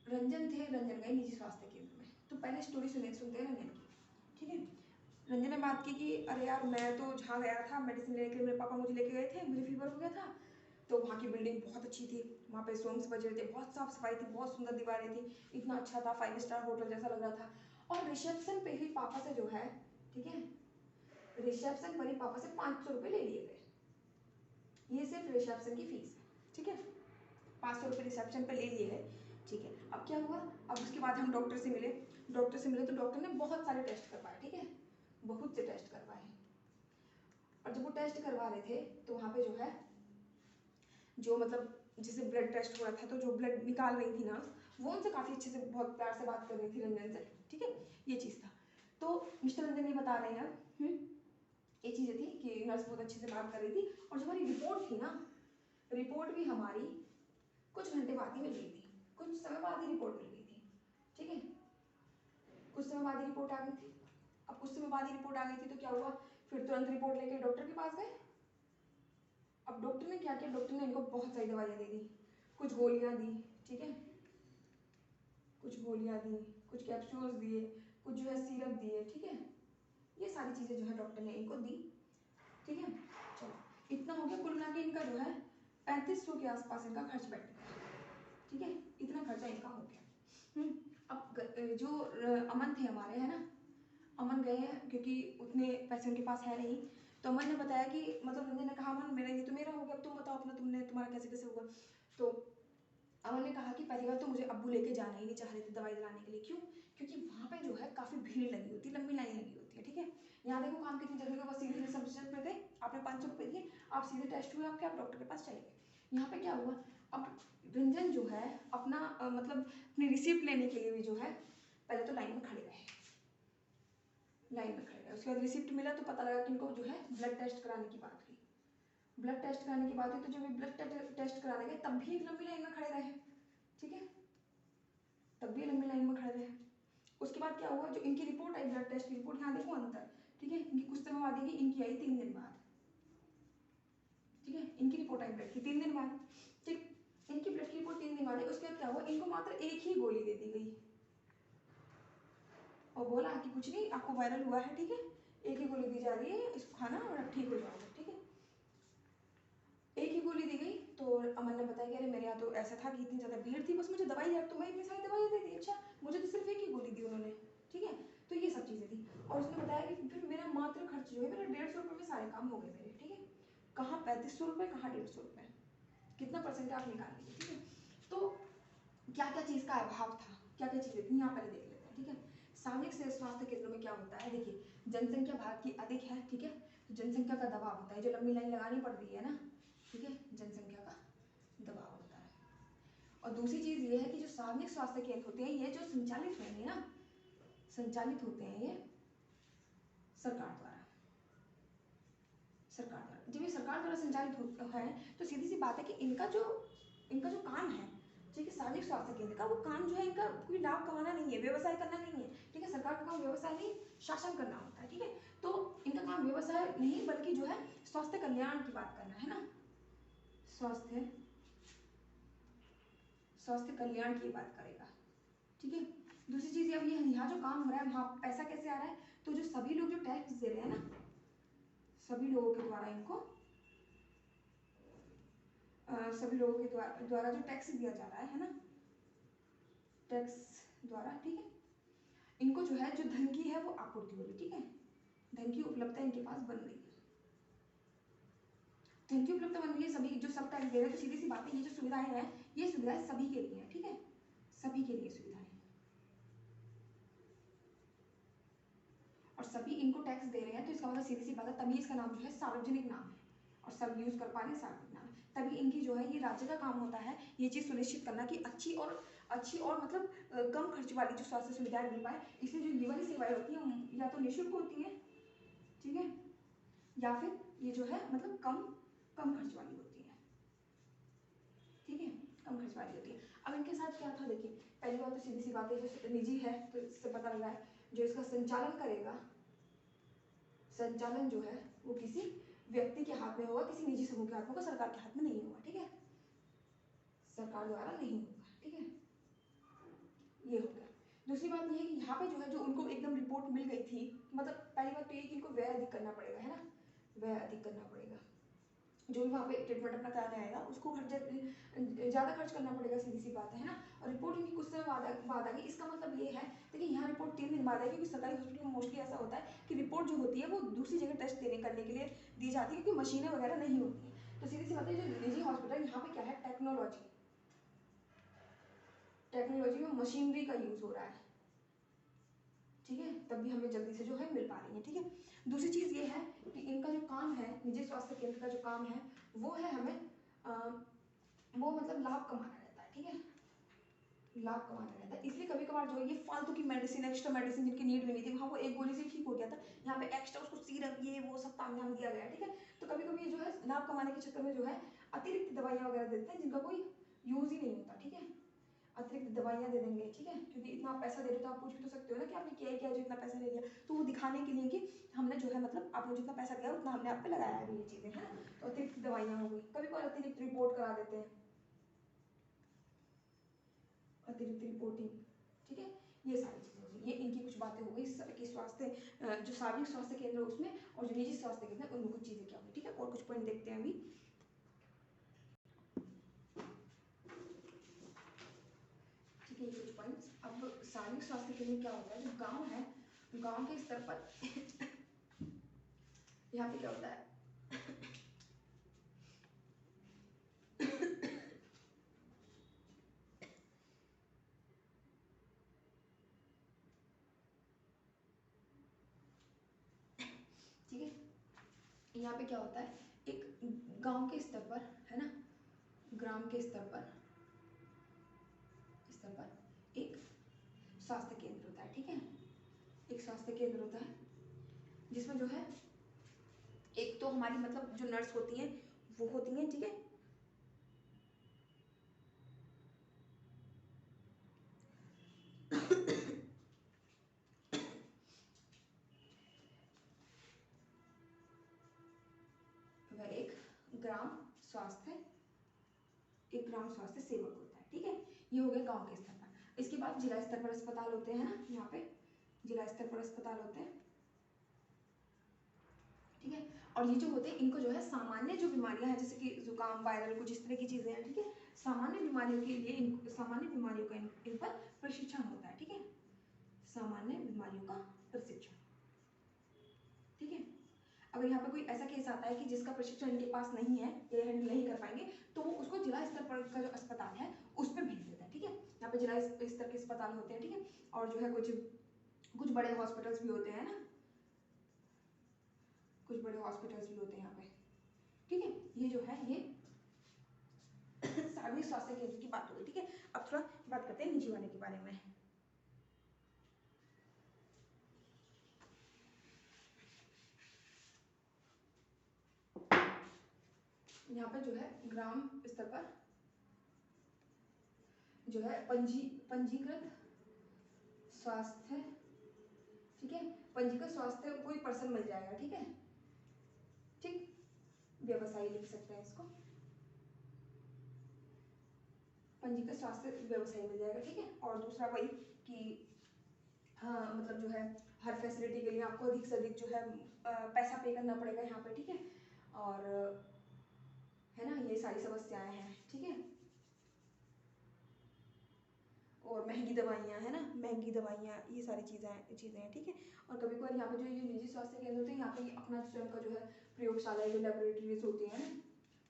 Speaker 1: रंजन थे, रंजन गए निजी स्वास्थ्य केंद्र में। तो पहले स्टोरी सुनते हैं रंजन की। ठीक है, रंजन ने बात की कि अरे यार मैं तो जहाँ गया था मेडिसिन लेने के लिए, मेरे पापा मुझे लेके गए थे, मुझे फीवर हो गया था। तो वहाँ की बिल्डिंग बहुत अच्छी थी, वहाँ पे सॉन्ग्स बज रहे थे, बहुत साफ सफाई थी, बहुत सुंदर दीवारें थी, इतना अच्छा था, 5 स्टार होटल जैसा लग रहा था। और रिसेप्शन पे ही पापा से जो है, ठीक है, रिसेप्शन पर ही पापा से 500 रुपये ले लिए गए। ये सिर्फ रिसेप्शन की फीस है। ठीक है, 500 रुपये रिसेप्शन पे ले लिए गए। ठीक है, अब क्या हुआ, अब उसके बाद हम डॉक्टर से मिले तो डॉक्टर ने बहुत सारे टेस्ट करवाए। ठीक है, बहुत से टेस्ट करवाए, और जब वो टेस्ट करवा रहे थे तो वहाँ पे जो है, जो मतलब जिसे ब्लड टेस्ट हो रहा था, तो जो ब्लड निकाल रही थी नर्स, वो उनसे काफ़ी अच्छे से, बहुत प्यार से बात कर रही थी रंजन से। ठीक है, ये चीज़ था। तो मिस्टर रंजन ये बता रहे हैं ये चीज़ें थी कि नर्स बहुत अच्छे से बात कर रही थी, और जो हमारी रिपोर्ट थी ना, रिपोर्ट भी हमारी कुछ घंटे बाद ही मिल गई थी, कुछ समय बाद ही रिपोर्ट मिल गई थी। ठीक है, कुछ समय बाद ही रिपोर्ट आ गई थी। अब कुछ समय बाद ही रिपोर्ट आ गई थी तो क्या हुआ, फिर तुरंत रिपोर्ट लेके डॉक्टर के पास गए। अब डॉक्टर ने क्या किया, डॉक्टर ने इनको बहुत सारी दवाइयाँ दे दी, कुछ गोलियाँ दी। ठीक है, कुछ गोलियाँ दी, कुछ कैप्सूल्स दिए, कुछ जो है सिरप दिए। ठीक है, ये सारी चीज़ें जो है डॉक्टर ने इनको दी। ठीक है, चलो इतना हो गया, कुल मिला के इनका जो है 3500 के आसपास इनका खर्च बैठ गया। ठीक है, इतना खर्चा इनका हो गया। अब जो अमन थे हमारे, है ना, अमन गए हैं क्योंकि उतने पैसे उनके पास है नहीं। तो अमन ने बताया कि मतलब रंजन ने कहा अमन मेरा, ये तो मेरा हो गया, अब तुम बताओ अपना, तुम्हारा कैसे कैसे होगा। तो अमन ने कहा कि पहली बार तो मुझे अब्बू लेके जाना ही नहीं चाह रहे थे दवाई दिलाने के लिए। क्यों, क्योंकि वहाँ पे जो है काफ़ी भीड़ लगी होती है, लंबी लाइन लगी होती है। ठीक है, यहाँ देखो काम कितनी जल्दी हुआ, सीधे रिसेप्शन पे थे, आपने 500 रुपये दिए, आप सीधे टेस्ट हुए आपके, आप डॉक्टर के पास चले गए। यहाँ पे क्या हुआ, अब रंजन जो है अपना मतलब अपनी रिसिप्ट लेने के लिए भी जो है पहले तो लाइन में खड़े रहे, लाइन में खड़े रहे। उसके बाद रिसिप्ट मिला तो पता लगा कि इनको जो है ब्लड टेस्ट कराने की बात हुई। ब्लड टेस्ट कराने की बात हुई तो जब ये ब्लड टेस्ट कराने गए तब भी एक लंबी लाइन में खड़े रहे। ठीक है, तब भी लंबी लाइन में खड़े रहे। उसके बाद क्या हुआ, जो इनकी रिपोर्ट आई, ब्लड टेस्ट की रिपोर्ट, यहाँ देखो अंतर। ठीक है, इनकी कुछ समय बाद आई, इनकी आई 3 दिन बाद। ठीक है, इनकी रिपोर्ट आई ब्लड की 3 दिन बाद। ठीक, इनकी ब्लड की रिपोर्ट 3 दिन बाद आई। उसके बाद क्या हुआ, इनको मात्र एक ही गोली दे दी गई और बोला कि कुछ नहीं, आपको वायरल हुआ है। ठीक है, एक ही गोली दी जा रही है, इसको खाना और आप ठीक हो जाओगे। ठीक है, एक ही गोली दी गई। तो अमन ने बताया कि अरे मेरे यहाँ तो ऐसा था कि इतनी ज़्यादा भीड़ थी, बस मुझे दवाई, यार तुम्हें इतनी सारी दवाई दे दी, अच्छा मुझे तो सिर्फ एक ही गोली दी उन्होंने। ठीक है, तो ये सब चीज़ें थी। और उसने बताया कि फिर मेरा मात्र खर्च जो है मेरा 150 रुपये में सारे काम हो गए मेरे। ठीक है, कहाँ 3500 रुपये, कहाँ 150 रुपये, कितना परसेंट आप निकाल लीजिए। ठीक है, तो क्या क्या चीज़ का अभाव था, क्या क्या चीज़ें थी, यहाँ पहले देख लेते हैं। ठीक है, सामूहिक स्वास्थ्य केंद्रों में क्या होता है, देखिए जनसंख्या भारत की अधिक है, ठीक है, तो जनसंख्या का दबाव होता है, जो लंबी लाइन लगानी पड़ रही है ना, ठीक है, जनसंख्या का दबाव होता है। और दूसरी चीज़ ये है कि जो सामूहिक स्वास्थ्य केंद्र होते हैं ये जो संचालित होंगे ना, संचालित होते हैं ये सरकार द्वारा, जब ये सरकार द्वारा संचालित है तो सीधी सी बात है कि इनका जो काम है, ठीक है, सार्वजनिक स्वास्थ्य केंद्र का, वो काम जो है इनका कोई लाभ कमाना नहीं है, व्यवसाय करना नहीं है, ठीक है, सरकार का काम व्यवसाय नहीं शासन करना होता है, ठीक है, तो इनका काम व्यवसाय नहीं बल्कि जो है स्वास्थ्य कल्याण की बात करना है ना, स्वास्थ्य कल्याण की बात करेगा, ठीक है। दूसरी चीज अब ये यहाँ जो काम हो रहा है वहाँ पैसा कैसे आ रहा है, तो जो सभी लोग जो टैक्स दे रहे हैं ना, सभी लोगों के द्वारा इनको सभी लोगों के द्वारा जो टैक्स दिया जा रहा है ना, टैक्स द्वारा, ठीक है, इनको जो है जो धन की है वो आपूर्ति हो रही, ठीक है, धन की उपलब्धता इनके पास बन रही है, धन की उपलब्धता बन रही है, सभी जो सब टैक्स दे रहे हैं, तो सीधी सी बात है ये जो सुविधाएं हैं ये सुविधाएं सभी के लिए हैं, ठीक है, सभी के लिए सुविधाएं, और सभी इनको टैक्स दे रहे हैं, तो इसका मतलब सीधी सी बात है तभी इसका नाम जो है सार्वजनिक नाम है, और सब यूज कर पा रहे हैं सार्वजनिक नाम, तभी इनकी जो है ये राज्य का काम होता है ये चीज़ सुनिश्चित करना कि अच्छी और मतलब कम खर्च वाली जो स्वास्थ्य सुविधाएं मिल पाए, इसलिए जो ये वाली सेवाएं होती हैं या तो निःशुल्क होती हैं, ठीक है, या फिर ये जो है मतलब कम खर्च वाली होती है, ठीक है, कम खर्च वाली होती है। अब इनके साथ क्या था, देखिए पहली बात तो सीधी सी बात है जो निजी है तो इससे पता लगा है जो इसका संचालन करेगा, संचालन जो है वो किसी व्यक्ति के हाथ में होगा, किसी निजी समूह के हाथ में होगा, सरकार के हाथ में नहीं होगा, ठीक है, सरकार द्वारा नहीं होगा, ठीक है, ये हो गया। दूसरी बात ये है कि यहाँ पे जो है जो उनको एकदम रिपोर्ट मिल गई थी, मतलब पहली बात तो ये कि इनको व्यय अधिक करना पड़ेगा, है ना, व्यय अधिक करना पड़ेगा, जो भी वहाँ पे ट्रीटमेंट अपना कराने आएगा उसको ज़्यादा खर्च करना पड़ेगा, सीधी सी बात है ना, और रिपोर्ट इनकी कुछ समय बाद आएगी, इसका मतलब ये है, देखिए यहाँ रिपोर्ट 3 दिन बाद आएगी, क्योंकि सरकारी हॉस्पिटल में मोस्टली ऐसा होता है कि रिपोर्ट जो होती है वो दूसरी जगह टेस्ट करने के लिए दी जाती है, क्योंकि मशीनें वगैरह नहीं होती हैं, तो सीधी सी बात है जो निजी हॉस्पिटल यहाँ पे क्या है, टेक्नोलॉजी में मशीनरी का यूज हो रहा है, ठीक है, तब भी हमें जल्दी से जो है मिल पा रही है, ठीक है। दूसरी चीज ये है कि इनका जो काम है, निजी स्वास्थ्य केंद्र का जो काम है वो है हमें वो मतलब लाभ कमाना रहता है, ठीक है, लाभ कमाना रहता है, इसलिए कभी कभार जो है ये फालतू की मेडिसिन, एक्स्ट्रा मेडिसिन जिनकी नीड भी नहीं थी, वहाँ वो एक गोली से ठीक हो गया था, यहाँ पे एक्स्ट्रा उसको सीरप ये वो सब तामझाम दिया गया है, ठीक है, तो कभी कभी जो है लाभ कमाने के चक्कर में जो है अतिरिक्त दवाइयाँ वगैरह देते हैं जिनका कोई यूज ही नहीं होता, ठीक है, अतिरिक्त दवाइयाँ दे देंगे, ठीक है, क्योंकि इतना पैसा दे रहे हो तो आप पूछ भी तो सकते हो ना कि आपने किया क्या जो इतना पैसा ले लिया, तो वो दिखाने के लिए कि हमने जो है मतलब आपने जितना पैसा दिया उतना हमने आप पे लगाया है, ये चीज़ें है ना, तो अतिरिक्त दवाइयाँ हो गई, कभी कभी अतिरिक्त रिपोर्ट करा देते हैं, अतिरिक्त रिपोर्टिंग, ठीक है, ये सारी चीज़ें होगी, ये इनकी कुछ बातें हो गई कि स्वास्थ्य जो सार्वजनिक स्वास्थ्य केंद्र उसमें और जो निजी स्वास्थ्य केंद्र है उनमें कुछ चीज़ें क्या होगी, ठीक है, और कुछ पॉइंट देखते हैं अभी, ठीक है, ये कुछ पॉइंट्स। अब सार्वजनिक स्वास्थ्य केंद्र क्या होता है, जो गांव है, गांव के स्तर पर यहाँ पे क्या होता है ठीक है, यहाँ पे क्या होता है, एक गांव के स्तर पर, है ना, ग्राम के स्तर पर एक स्वास्थ्य केंद्र होता है, ठीक है, एक स्वास्थ्य केंद्र होता है जिसमें जो है एक तो हमारी मतलब जो नर्स होती हैं वो होती हैं, ठीक है, वह एक ग्राम स्वास्थ्य सेवक होता है, ठीक है, ये हो गया गांव के स्तर पर। इसके बाद जिला स्तर पर अस्पताल होते हैं ना, यहाँ पे जिला स्तर पर अस्पताल होते हैं, ठीक है, और ये जो होते हैं इनको जो है सामान्य जो बीमारियां हैं जैसे कि जुकाम वायरल कुछ इस तरह की चीजें हैं, ठीक है, सामान्य बीमारियों के लिए सामान्य बीमारियों का इन पर प्रशिक्षण होता है, ठीक है, सामान्य बीमारियों का प्रशिक्षण, ठीक है। अगर यहाँ पे कोई ऐसा केस आता है कि जिसका प्रशिक्षण इनके पास नहीं है, ये हैंडल नहीं कर पाएंगे, तो वो उसको जिला स्तर पर का जो अस्पताल है उस पर भेज देता है, ठीक है। यहाँ पे जिला स्तर के अस्पताल होते हैं, ठीक है, और जो है कुछ बड़े हॉस्पिटल्स भी होते हैं ना, कुछ बड़े हॉस्पिटल्स भी होते हैं यहाँ पे, ठीक है। ये जो है ये सार्वजनिक स्वास्थ्य केंद्र की बात हो गई, ठीक है। अब थोड़ा बात करते हैं निजी वाले के बारे में। यहाँ पे जो है ग्राम स्तर पर जो है पंजीकृत स्वास्थ्य, ठीक है, पंजीकृत स्वास्थ्य कोई पर्सन मिल जाएगा, ठीक है, ठीक, व्यवसायी लिख सकते हैं इसको, पंजीकृत स्वास्थ्य व्यवसायी मिल जाएगा, ठीक है। और दूसरा वही कि हाँ मतलब जो है हर फैसिलिटी के लिए आपको अधिक से अधिक जो है पैसा पे करना पड़ेगा यहाँ पे, ठीक है, और है ना, ये सारी समस्याएं हैं, ठीक है। और महंगी दवाइयाँ है ना, महंगी दवाइयाँ, ये सारी चीज़ें हैं, ठीक है। और कभी कभार यहाँ पे जो ये निजी स्वास्थ्य केंद्र होते हैं, यहाँ पे अपना स्वयं का जो है प्रयोगशालाएं, जो लेबोरेटरीज होती हैं ना,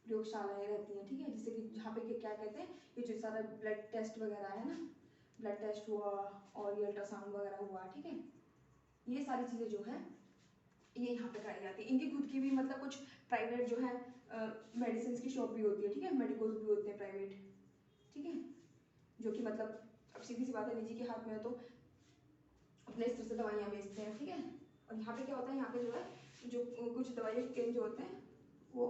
Speaker 1: प्रयोगशालाएं रहती हैं, ठीक है, जिससे कि जहाँ पे क्या कहते हैं, ये जो सारा ब्लड टेस्ट वगैरह है ना, ब्लड टेस्ट हुआ और ये अल्ट्रासाउंड वगैरह हुआ, ठीक है, ये सारी चीज़ें जो है ये यहाँ पे कराई जाती है। इनकी खुद की भी मतलब कुछ प्राइवेट जो है मेडिसिन की शॉप भी होती है, ठीक है, मेडिकल्स भी होते हैं प्राइवेट, ठीक है, जो कि मतलब अब सीधी सी बात है, निजी के हाथ में है तो अपने स्तर से दवाइयाँ बेचते हैं, ठीक है। और यहाँ पे क्या होता है, यहाँ पे जो है जो कुछ दवाइयों के केंद्र जो होते हैं वो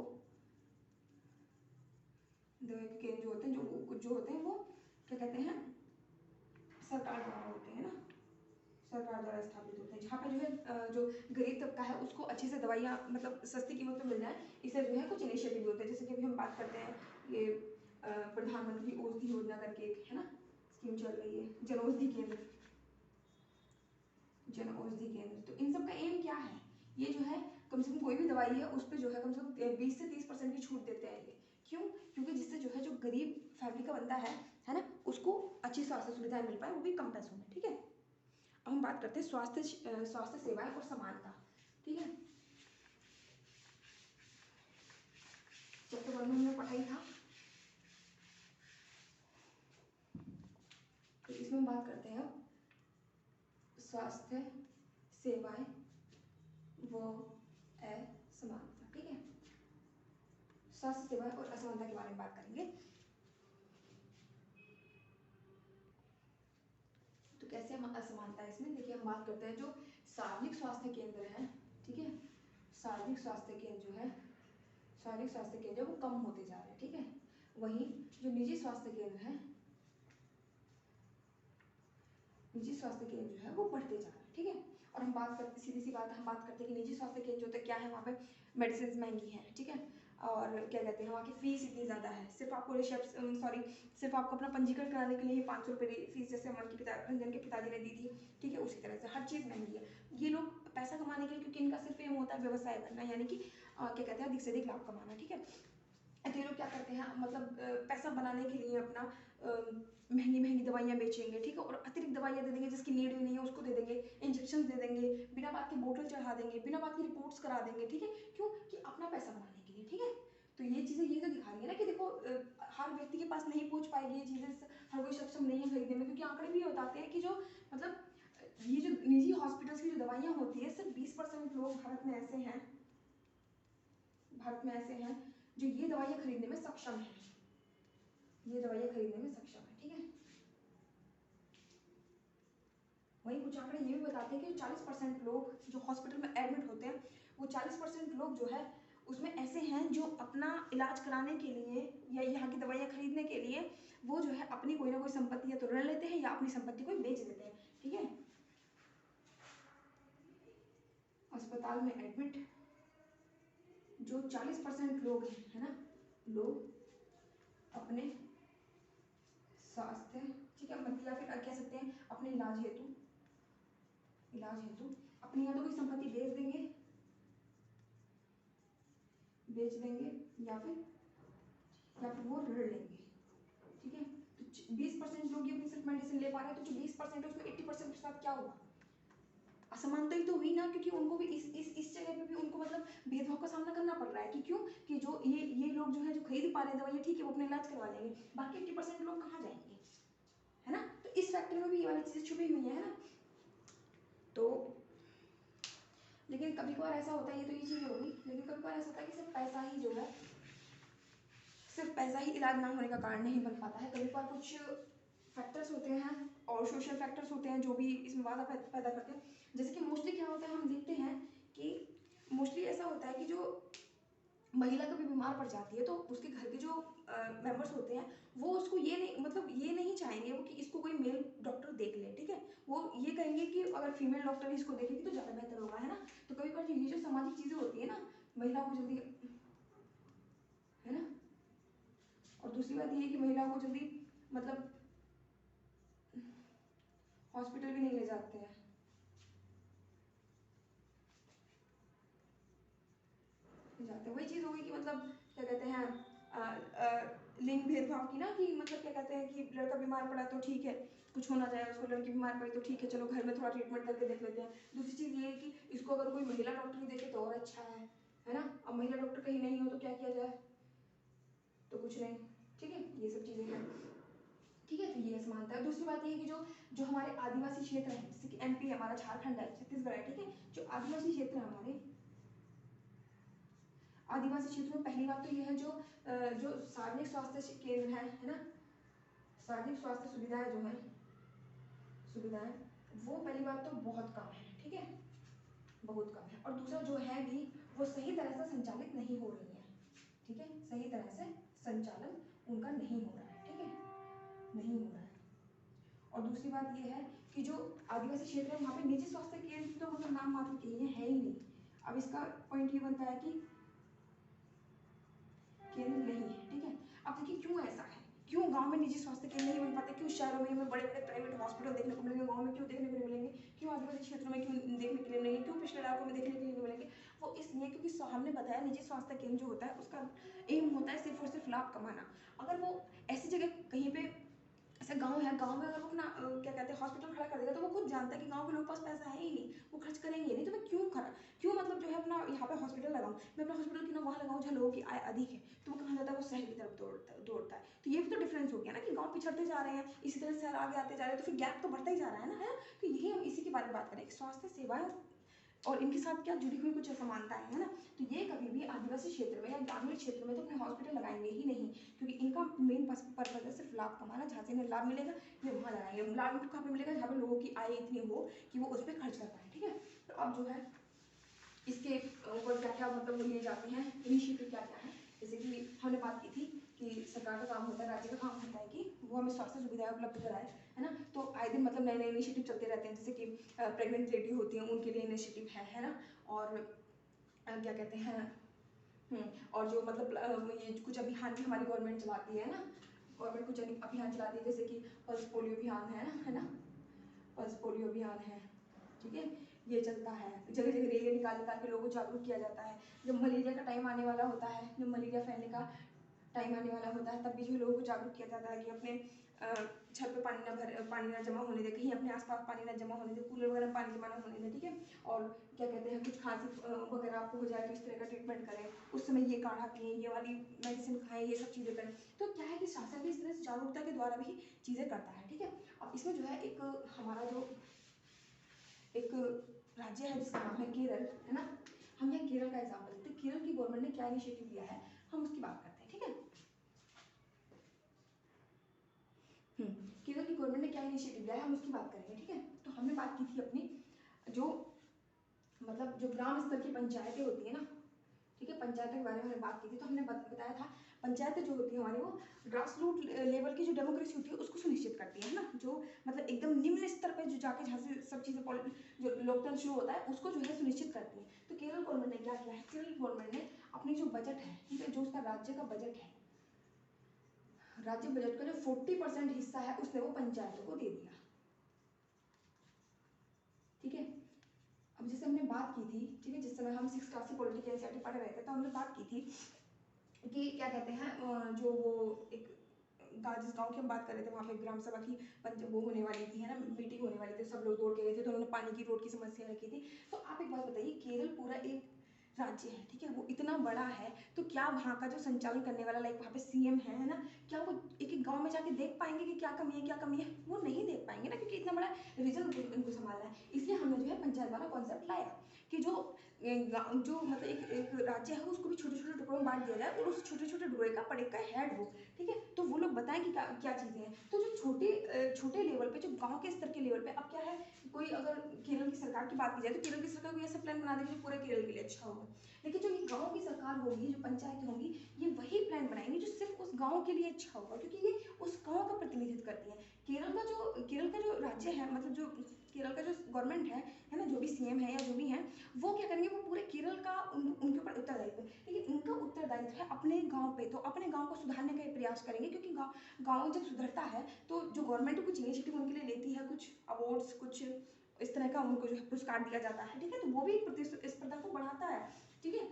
Speaker 1: दवाई के केंद्र जो होते हैं, जो कुछ जो होते हैं वो क्या कहते हैं, सरकार द्वारा होते हैं ना, सरकार द्वारा स्थापित होते हैं, जहाँ पे जो है जो गरीब तबका है उसको अच्छे से दवाइयाँ मतलब सस्ती कीमत पे मिल जाए, इससे जो है कुछ इनिशिएटिव होते हैं, जैसे कि अभी हम बात करते हैं ये प्रधानमंत्री औषधि योजना करके एक है ना स्कीम चल रही है, जन औषधि केंद्र, तो इन सब का एम क्या है, ये जो है कम से कम कोई भी दवाई है उस पर जो है कम से कम 20 से 30% की छूट देते हैं ये, क्यों, क्योंकि जिससे जो है जो गरीब फैमिली का बंदा है ना, उसको अच्छी स्वास्थ्य सुविधाएं मिल पाए, वो भी कम पैसों में, ठीक है। अब हम बात करते हैं स्वास्थ्य सेवाएं और समानता, ठीक है। चैप्टर 1 में हमने पढ़ाई था, तो इसमें हम बात करते हैं स्वास्थ्य सेवाएं व असमानता, ठीक है। स्वास्थ्य सेवाएं और असमानता के बारे में बात करेंगे। तो कैसे हम असमानता है इसमें, देखिए हम बात करते हैं जो सार्वजनिक स्वास्थ्य केंद्र है, ठीक है, सार्वजनिक स्वास्थ्य केंद्र जो है, सार्वजनिक स्वास्थ्य केंद्र वो कम होते जा रहे हैं, ठीक है। वहीं जो निजी स्वास्थ्य केंद्र है, निजी स्वास्थ्य केंद्र जो है वो बढ़ते जा रहे हैं, ठीक है। और हम बात करते सीधी सी बात हम बात करते हैं कि निजी स्वास्थ्य केंद्र जो होता है क्या है, वहाँ पे मेडिसिन महंगी है, ठीक है, और क्या कहते हैं वहाँ की फीस इतनी ज़्यादा है, सिर्फ आपको सिर्फ आपको अपना पंजीकरण कराने के लिए 500 रुपये फीस, जैसे रंजन के पिताजी ने दी थी, ठीक है, उसी तरह से हर चीज़ महंगी है। ये लोग पैसा कमाने के लिए, क्योंकि इनका सिर्फ एम होता है व्यवसाय करना, यानी कि क्या कहते हैं अधिक से अधिक लाभ कमाना, ठीक है। तो ये लोग क्या करते हैं मतलब पैसा बनाने के लिए अपना महंगी महंगी दवाइयाँ बेचेंगे, ठीक है, और अतिरिक्त दवाइयाँ दे देंगे जिसकी नीड भी नहीं है उसको दे देंगे, इंजेक्शन दे देंगे, बिना बात के बोतल चढ़ा देंगे, बिना बात की रिपोर्ट्स करा देंगे, ठीक है, क्यों, कि अपना पैसा बनाने के लिए, ठीक है। तो ये चीज़ें ये तो दिखा रही है ना कि देखो हर व्यक्ति के पास नहीं पहुंच पाएगी ये चीज़ें, हर कोई सक्षम नहीं है खरीदने में, क्योंकि आंकड़े भी बताते हैं कि जो मतलब ये जो निजी हॉस्पिटल्स की जो दवाइयाँ होती है, सिर्फ 20% लोग भारत में ऐसे हैं जो ये दवाइयाँ खरीदने में सक्षम है, ये दवाइयाँ खरीदने में सक्षम है, ठीक है। वहीं कुछ आंकड़े ये भी बताते हैं कि 40% लोग जो हॉस्पिटल में एडमिट होते हैं, वो 40% लोग जो है उसमें ऐसे हैं जो अपना इलाज कराने के लिए या यहाँ की दवाइयाँ खरीदने के लिए वो जो है अपनी कोई ना कोई संपत्ति या तो ऋण लेते हैं या अपनी संपत्ति को बेच देते हैं, ठीक है। अस्पताल में एडमिट जो 40% लोग हैं, है ना, लोग अपने स्वास्थ्य, ठीक है, मतलब या फिर कह सकते हैं अपने इलाज हेतु अपनी या तो कोई संपत्ति बेच देंगे या फिर वो ऋण लेंगे, ठीक है। तो 20% लोग ये अपनी सिर्फ मेडिसिन ले पा रहे हैं, तो जो 20% है उसमें 80% के साथ क्या हुआ, असमानता ही तो हुई ना, क्योंकि उनको भी इस जगह पे भी उनको मतलब भेदभाव का सामना करना पड़ रहा रहा है कि क्यों, कि जो ये लोग जो है जो खरीद पा रहे हैं दवाइयाँ, ठीक है वो अपना इलाज करवा लेंगे, बाकी 80% लोग कहाँ जाएंगे, है ना। तो इस फैक्टर में भी ये वाली चीज़ें छुपी हुई है ना। तो लेकिन कभी कभार ऐसा होता है, ये तो ये चीज़ होगी, लेकिन कभी कभार ऐसा होता है कि सिर्फ पैसा ही जो है, सिर्फ पैसा ही इलाज ना होने का कारण नहीं बन पाता है। कभी कभार कुछ फैक्टर्स होते हैं और सोशल फैक्टर्स होते हैं जो भी इसमें बाधा पैदा करते हैं। जैसे कि मोस्टली क्या होता है, हम देखते हैं कि मोस्टली ऐसा होता है कि जो महिला कभी बीमार पड़ जाती है तो उसके घर के जो मेंबर्स होते हैं वो उसको ये नहीं, मतलब ये नहीं चाहेंगे वो कि इसको कोई मेल डॉक्टर देख ले, ठीक है। वो ये कहेंगे कि अगर फीमेल डॉक्टर इसको देखेगी तो ज़्यादा बेहतर होगा, है ना। तो कभी कभार ये जो सामाजिक चीज़ें होती है ना, महिला को जल्दी, है ना। और दूसरी बात ये है कि महिलाओं को जल्दी मतलब हॉस्पिटल भी नहीं ले जाते हैं। वही चीज़ हो गई कि मतलब क्या कहते हैं लिंग भेदभाव की ना, कि मतलब क्या कहते हैं कि लड़का बीमार पड़ा तो ठीक है कुछ होना जाए, उसको लड़की बीमार पड़ी तो ठीक है चलो घर में थोड़ा ट्रीटमेंट करके देख लेते हैं। दूसरी चीज़ ये है कि इसको अगर कोई महिला डॉक्टर ही देखे तो और अच्छा है ना। अब महिला डॉक्टर कहीं नहीं हो तो क्या किया जाए, तो कुछ नहीं, ठीक है, ये सब चीज़ें हैं, ठीक है। तो ये समानता है। दूसरी बात ये है कि जो जो हमारे आदिवासी क्षेत्र हैं, जैसे कि एमपी हमारा, झारखंड है, छत्तीसगढ़ है, ठीक है, जो आदिवासी क्षेत्र है हमारे, आदिवासी क्षेत्र में पहली बात तो ये है जो जो सार्वजनिक स्वास्थ्य केंद्र है ना, सार्वजनिक स्वास्थ्य सुविधाएं जो है, सुविधाएं वो पहली बात तो बहुत कम है, ठीक है, बहुत कम है। और दूसरा जो है भी वो सही तरह से संचालित नहीं हो रही है, ठीक है, सही तरह से संचालन उनका नहीं हो रहा है, ठीक है, नहीं हो रहा है। और दूसरी बात ये है कि जो आदिवासी क्षेत्र है वहाँ पे निजी स्वास्थ्य केंद्र तो मतलब नाम मात्र के लिए है ही नहीं। अब इसका पॉइंट ये बनता है कि केंद्र नहीं है, ठीक है। अब देखिए क्यों ऐसा है, क्यों गांव में निजी स्वास्थ्य केंद्र नहीं बन पाते, क्यों शहरों में हमें बड़े बड़े प्राइवेट हॉस्पिटल देखने को मिलेंगे, गांव में क्यों देखने को नहीं मिलेंगे, क्यों आदिवासी क्षेत्रों में क्यों देखने के लिए मिलेंगे, क्यों पिछड़े इलाकों में देखने के लिए नहीं मिलेंगे। वो इसलिए क्योंकि हमने बताया निजी स्वास्थ्य केंद्र जो होता है उसका एम होता है सिर्फ और सिर्फ लाभ कमाना। अगर वो ऐसी जगह कहीं पे, ऐसा गांव है, गांव में अगर वो अपना क्या कहते हैं हॉस्पिटल खड़ा कर देगा तो वो खुद जानता है कि गांव के लोगों के पास पैसा है ही नहीं, वो खर्च करेंगे नहीं, तो मैं क्यों मतलब जो है अपना यहाँ पे हॉस्पिटल लगाऊं, मैं अपना हॉस्पिटल क्यों ना वहाँ लगाऊं जहाँ लोगों की आय अधिक है, तो वो कहाँ जाता है, वो शहर की तरफ दौड़ता है। तो ये भी तो डिफरेंस हो गया ना कि गाँव पिछड़ते जा रहे हैं, इसी तरह शहर आगे आते जा रहे हैं, तो फिर गैप तो बढ़ता ही जा रहा है ना, है। तो यही हम इसी के बारे में बात करें, स्वास्थ्य सेवाएं और इनके साथ क्या जुड़ी हुई कुछ असमानताएं है ना। तो ये कभी भी आदिवासी क्षेत्र में या ग्रामीण क्षेत्र में तो अपने हॉस्पिटल लगाएंगे ही नहीं, क्योंकि इनका मेन पर्पज है सिर्फ लाभ कमाना। जहाँ से इन्हें लाभ मिलेगा ये वहाँ लगाएंगे। लाभ कहाँ पे मिलेगा, जहाँ पे लोगों की आय इतनी हो कि वो उस पर खर्च कर पाए, ठीक है। तो अब जो है इसके ऊपर क्या क्या मतलब लिए जाते हैं, इनिशिएटिव क्या क्या है, जैसे कि हमने बात की थी कि सरकार का काम होता है, राज्य का काम होता है कि वो हमें स्वास्थ्य सुविधाएं उपलब्ध कराए, है ना। तो आए दिन मतलब नए नए इनिशिएटिव चलते रहते हैं, जैसे कि प्रेग्नेंट लेडी होती हैं उनके लिए इनिशिएटिव है ना। और क्या कहते हैं और जो मतलब ये कुछ अभियान भी हमारी गवर्नमेंट चलाती है ना, गवर्नमेंट कुछ अभियान चलाती है, जैसे कि पल्स पोलियो अभियान है ना, पल्स पोलियो अभियान है, ठीक है, ये चलता है। जगह जगह रैलियाँ निकाल निकाल के लोगों को जागरूक किया जाता है। जब मलेरिया का टाइम आने वाला होता है, जब मलेरिया फैलने का टाइम आने वाला होता है, तब भी जो लोगों को जागरूक किया जाता है कि अपने छत पे पानी ना जमा होने दे, कहीं अपने आसपास पानी ना जमा होने दे, कूलर वगैरह में पानी जमा ना होने दे, ठीक है। और क्या कहते हैं कुछ खांसी वगैरह आपको हो जाए तो इस तरह का ट्रीटमेंट करें, उस समय ये काढ़ा पिएं, ये वाली मेडिसिन खाएं, ये सब चीज़ें करें। तो क्या है कि शासन भी इस तरह से जागरूकता के द्वारा भी चीज़ें करता है, ठीक है। अब इसमें जो है एक हमारा जो एक राज्य है जिसका नाम है केरल, है ना। हम यहाँ केरल का एग्जाम्पल लेते हैं, केरल की गवर्नमेंट ने क्या इनिशिएटिव लिया है हम उसकी बात करते हैं, ठीक है। केरल की गवर्नमेंट ने क्या इनिशिएटिव लिया है हम उसकी बात करेंगे, ठीक है। तो हमने बात की थी अपनी जो मतलब जो ग्राम स्तर की पंचायतें होती है ना, ठीक है, पंचायतों के बारे में हमने बात की थी। तो हमने बताया था पंचायतें जो होती है हमारी वो ग्रास रूट लेवल की जो डेमोक्रेसी होती है उसको सुनिश्चित करती है ना, जो मतलब एकदम निम्न स्तर पर जो जाके जहाँ से सब चीज़ें जो लोकतंत्र शुरू होता है उसको जो है सुनिश्चित करती है। तो केरल गवर्नमेंट ने क्या किया है, केरल गवर्नमेंट ने अपनी जो बजट है, ठीक है, जो उसका राज्य का बजट है, राज्य बजट का जो 40% हिस्सा है उसने वो पंचायतों को दे दिया, ठीक है। अब जैसे हमने बात की थी, ठीक है, जिस समय हम 6th क्लास की पॉलिटिकल एनसीईआरटी पढ़ रहे थे तो हमने बात की थी कि क्या कहते हैं जो वो एक जिस गाँव की हम बात कर रहे थे वहाँ पे ग्राम सभा की वो होने वाली थी, है ना, मीटिंग होने वाली थी, सब लोग दौड़ के गए थे, तो उन्होंने पानी की रोड की समस्या रखी थी। तो आप एक बात बताइए, केरल पूरा एक राज्य है, ठीक है, वो इतना बड़ा है, तो क्या वहाँ का जो संचालन करने वाला लाइक वहाँ पे सीएम है ना, क्या वो एक एक गांव में जाके देख पाएंगे कि क्या कमी है क्या कमी है? वो नहीं देख पाएंगे ना, क्योंकि इतना बड़ा रीजन उनको संभालना है। इसलिए हमने जो है पंचायत वाला कॉन्सेप्ट लाया कि जो जो मतलब एक राज्य है उसको भी छोटे छोटे टुकड़ों में बांट दिया जाए और उस छोटे छोटे टुकड़े का बड़े का हेड हो, ठीक है, तो वो लोग बताएं कि क्या चीज़ें हैं। तो जो छोटे लेवल पे, जो गांव के स्तर के लेवल पे, अब क्या है, कोई अगर केरल की सरकार की बात की जाए तो केरल की सरकार कोई ऐसा प्लान बना देगी जो पूरे केरल के लिए अच्छा होगा, लेकिन जो ये गांव की सरकार होगी, जो पंचायत होंगी, ये वही प्लान बनाएंगे जो सिर्फ उस गांव के लिए अच्छा होगा, क्योंकि ये उस गांव का प्रतिनिधित्व करती है। केरल का जो राज्य है, मतलब जो केरल का जो गवर्नमेंट है ना, जो भी सीएम है या जो भी है, वो क्या करेंगे, वो पूरे केरल का उनके ऊपर उत्तरदायित्व है, लेकिन उनका उत्तरदायित्व है अपने गांव पे, तो अपने गांव को सुधारने का प्रयास करेंगे, क्योंकि गांव जब सुधरता है तो जो गवर्नमेंट कुछ इनिशिएटिव उनके लिए लेती है, कुछ अवार्ड्स, कुछ इस तरह का उनको जो है पुरस्कार दिया जाता है, ठीक है, तो वो भी प्रतिस्पर्धा को बढ़ाता है, ठीक है।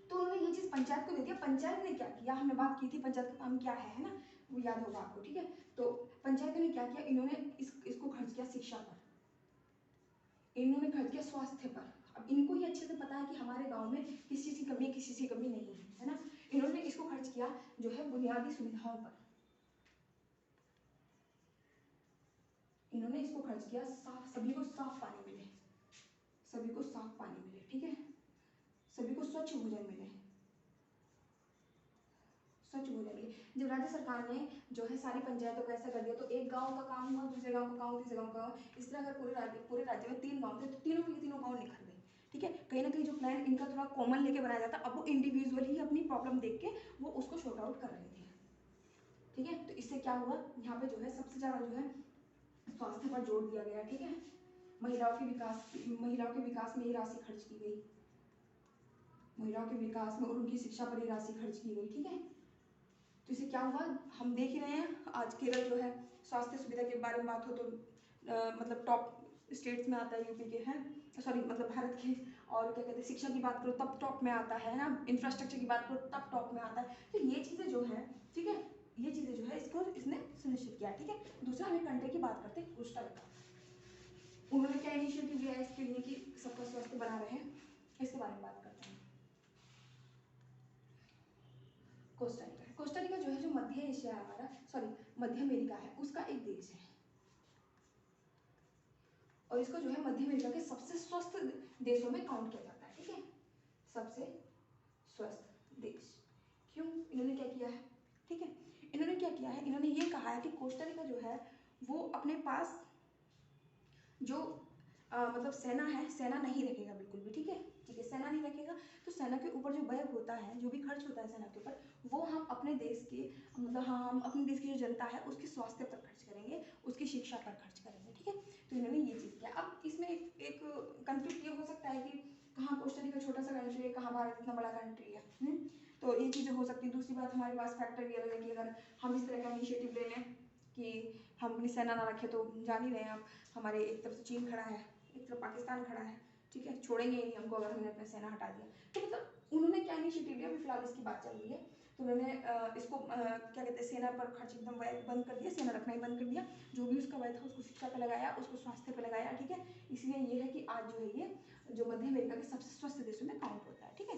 Speaker 1: तो उन्होंने ये चीज़ पंचायत को दे दिया। पंचायत ने क्या किया, हमने बात की थी पंचायत का काम क्या है ना, वो याद होगा आपको, ठीक है। तो पंचायत ने क्या किया, इन्होंने इसको खर्च किया शिक्षा पर, इन्होंने खर्च किया स्वास्थ्य पर। अब इनको ही अच्छे से पता है कि हमारे गांव में किस चीज़ की कमी है, किस चीज़ की कमी नहीं है ना। इन्होंने इसको खर्च किया जो है बुनियादी सुविधाओं पर, इन्होंने इसको खर्च किया सभी को साफ पानी मिले, सभी को साफ पानी मिले, ठीक है, सभी को स्वच्छ भोजन मिले, स्वच्छ भोजन मिले। जब राज्य सरकार ने जो है सारी पंचायतों को ऐसा कर दिया, तो एक गांव का काम हुआ, दूसरे गांव का काम, तीसरे गांव का, इस तरह अगर पूरे राज्य में 3 गांव थे तो तीनों के तीनों गांव निखर गए, ठीक है। कहीं ना कहीं जो प्लान इनका थोड़ा कॉमन लेके बनाया जाता, अब वो इंडिविजुअल ही अपनी प्रॉब्लम देख के वो उसको शॉर्ट आउट कर रहे थे, ठीक है। तो इससे क्या हुआ, यहाँ पे जो है सबसे ज़्यादा जो है स्वास्थ्य पर जोर दिया गया, ठीक है। महिलाओं के विकास में ये राशि खर्च की गई, महिलाओं के विकास में और उनकी शिक्षा पर ये राशि खर्च की गई, ठीक है। तो इससे क्या हुआ, हम देख ही रहे हैं आज केरल जो है स्वास्थ्य सुविधा के बारे में बात हो तो मतलब टॉप स्टेट्स में आता है, यूपी के हैं, सॉरी मतलब भारत के। और क्या कहते हैं, शिक्षा की बात करो तब टॉप में आता है ना, इंफ्रास्ट्रक्चर की बात करो तब टॉप में आता है। तो ये चीज़ें जो है, ठीक है, ये चीज़ें जो है इसको इसने सुनिश्चित किया, ठीक है। दूसरा हमें कंट्री की बात करते हैं, कोस्टा रिका। उन्होंने क्या इनिशिएटिव लिया है इसके लिए कि सबका स्वास्थ्य बना रहे, इसके बारे में बात करते हैं। कोस्टा रिका जो है, जो मध्य एशिया है हमारा, सॉरी मध्य अमेरिका है, उसका एक देश है, और इसको जो है मध्य अमेरिका के सबसे स्वस्थ देशों में काउंट किया जाता है, ठीक है, सबसे स्वस्थ देश। क्यों, इन्होंने क्या किया है, ठीक है, इन्होंने क्या किया है, इन्होंने ये कहा है कि कोस्टा रिका जो है वो अपने पास जो मतलब सेना है, सेना नहीं रखेगा बिल्कुल भी, ठीक है, ठीक है, सेना नहीं रखेगा। तो सेना के ऊपर जो व्यय होता है, जो भी खर्च होता है सेना के ऊपर, वो हम अपने देश के मतलब हाँ, हम अपने देश की जो जनता है उसके स्वास्थ्य पर खर्च करेंगे, उसकी शिक्षा पर खर्च करेंगे, ठीक है। तो इन्होंने ये चीज़ किया। अब इसमें एक कंफ्लिक्ट ये हो सकता है कि कहाँ कोस्टा रिका छोटा सा कंट्री है, कहाँ भारत इतना बड़ा कंट्री है, तो ये चीज़ें हो सकती है। दूसरी बात, हमारे पास फैक्टर ये अलग है कि अगर हम इस तरह का इनिशिएटिव ले लें कि हम अपनी सेना ना रखें, तो जान ही रहे हैं आप, हमारे एक तरफ से चीन खड़ा है, एक तरफ पाकिस्तान खड़ा है, ठीक है, छोड़ेंगे ही नहीं हमको अगर हमने अपना सेना हटा दिया। तो मतलब उन्होंने क्या इनिशिएटिव लिया, अभी फिलहाल इसकी बात चल रही है, तो उन्होंने इसको क्या कहते हैं, सेना पर खर्च एकदम बंद कर दिया, सेना रखना ही बंद कर दिया, जो भी उसका व्यय था उसको शिक्षा पर लगाया, उसको स्वास्थ्य पर लगाया, ठीक है। इसलिए ये है कि आज जो है ये जो मध्य अमेरिका के सबसे स्वस्थ देशों में काउंट होता है, ठीक है।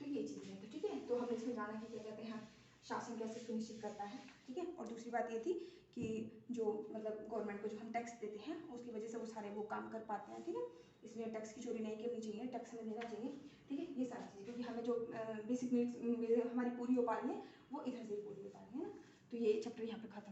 Speaker 1: तो ये चीज़ है, तो ठीक है, तो हमने इसमें जाना कि क्या कहते हैं शासन कैसे सुनिश्चित करता है, ठीक है। और दूसरी बात ये थी कि जो मतलब गवर्नमेंट को जो हम टैक्स देते हैं उसकी वजह से वो सारे वो काम कर पाते हैं, ठीक है। इसलिए टैक्स की चोरी नहीं करनी चाहिए, टैक्स हमें देना चाहिए, ठीक है। ये सारी चीज़ें, क्योंकि हमें जो बेसिक नीड्स हमारी पूरी हो पा रही है वो इधर से ही पूरी हो पा रही है ना। तो ये चैप्टर यहाँ पे खत्म।